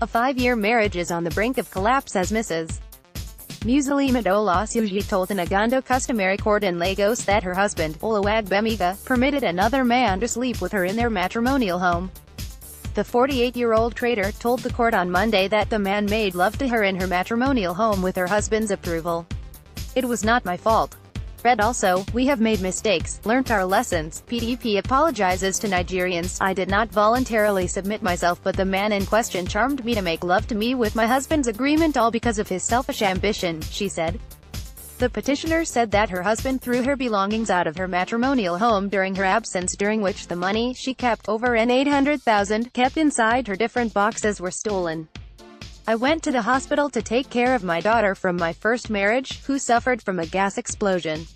A 5-year marriage is on the brink of collapse as Mrs. Musilimat Olasuyi told an Igando Customary Court in Lagos that her husband, Oluwagbemiga, permitted another man to sleep with her in their matrimonial home. The 48-year-old trader told the court on Monday that the man made love to her in her matrimonial home with her husband's approval. "It was not my fault." Read also, "We have made mistakes, learnt our lessons. PDP apologizes to Nigerians. I did not voluntarily submit myself, but the man in question charmed me to make love to me with my husband's agreement, all because of his selfish ambition," she said. The petitioner said that her husband threw her belongings out of her matrimonial home during her absence, during which the money she kept, over an 800,000, kept inside her different boxes, were stolen. "I went to the hospital to take care of my daughter from my first marriage, who suffered from a gas explosion.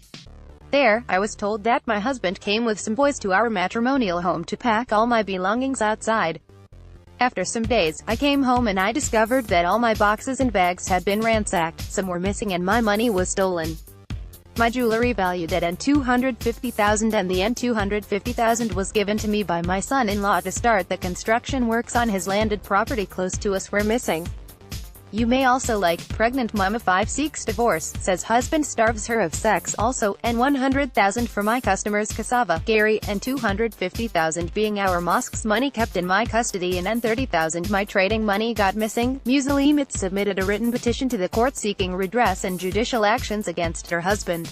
There, I was told that my husband came with some boys to our matrimonial home to pack all my belongings outside. After some days, I came home and I discovered that all my boxes and bags had been ransacked, some were missing and my money was stolen. My jewelry valued at N$250,000 and the N$250,000 was given to me by my son-in-law to start the construction works on his landed property close to us were missing. You may also like, pregnant mom of 5 seeks divorce, says husband starves her of sex. Also, N$100,000 for my customers cassava, Gary, and N$250,000 being our mosque's money kept in my custody, and N$30,000 my trading money got missing." Musilimat submitted a written petition to the court seeking redress and judicial actions against her husband.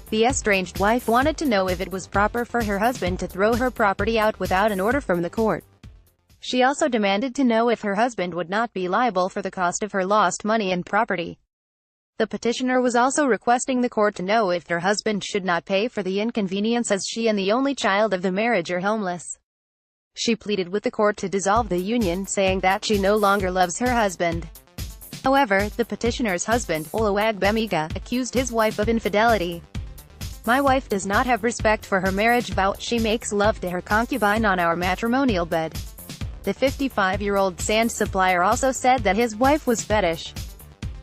The estranged wife wanted to know if it was proper for her husband to throw her property out without an order from the court. She also demanded to know if her husband would not be liable for the cost of her lost money and property. The petitioner was also requesting the court to know if her husband should not pay for the inconvenience, as she and the only child of the marriage are homeless. She pleaded with the court to dissolve the union, saying that she no longer loves her husband. However, the petitioner's husband, Oluwagbemiga, accused his wife of infidelity. "My wife does not have respect for her marriage vow. She makes love to her concubine on our matrimonial bed." The 55-year-old sand supplier also said that his wife was fetish.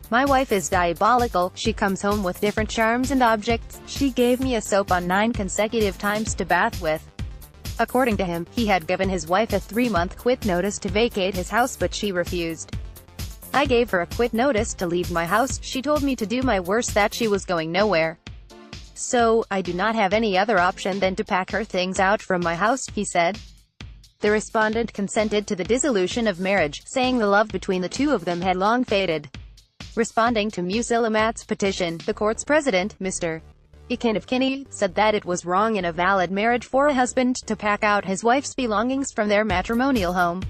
"My wife is diabolical. She comes home with different charms and objects. She gave me a soap on 9 consecutive times to bath with." According to him, he had given his wife a 3-month quit notice to vacate his house, but she refused. "I gave her a quit notice to leave my house. She told me to do my worst, that she was going nowhere. So, I do not have any other option than to pack her things out from my house," he said. The respondent consented to the dissolution of marriage, saying the love between the two of them had long faded. Responding to Musilimat's petition, the court's president, Mr. Igando Customary, said that it was wrong in a valid marriage for a husband to pack out his wife's belongings from their matrimonial home.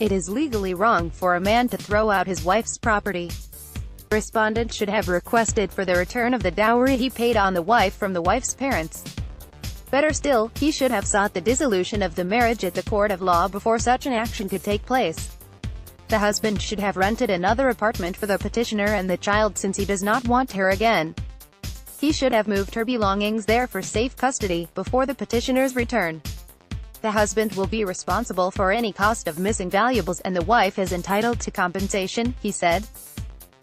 It is legally wrong for a man to throw out his wife's property. The respondent should have requested for the return of the dowry he paid on the wife from the wife's parents. Better still, he should have sought the dissolution of the marriage at the court of law before such an action could take place. The husband should have rented another apartment for the petitioner and the child, since he does not want her again. He should have moved her belongings there for safe custody, before the petitioner's return. The husband will be responsible for any cost of missing valuables, and the wife is entitled to compensation, he said.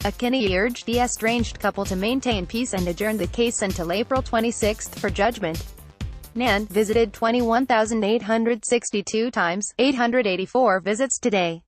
Customary urged the estranged couple to maintain peace and adjourn the case until April 26 for judgment. Nan visited 21,862 times, 884 visits today.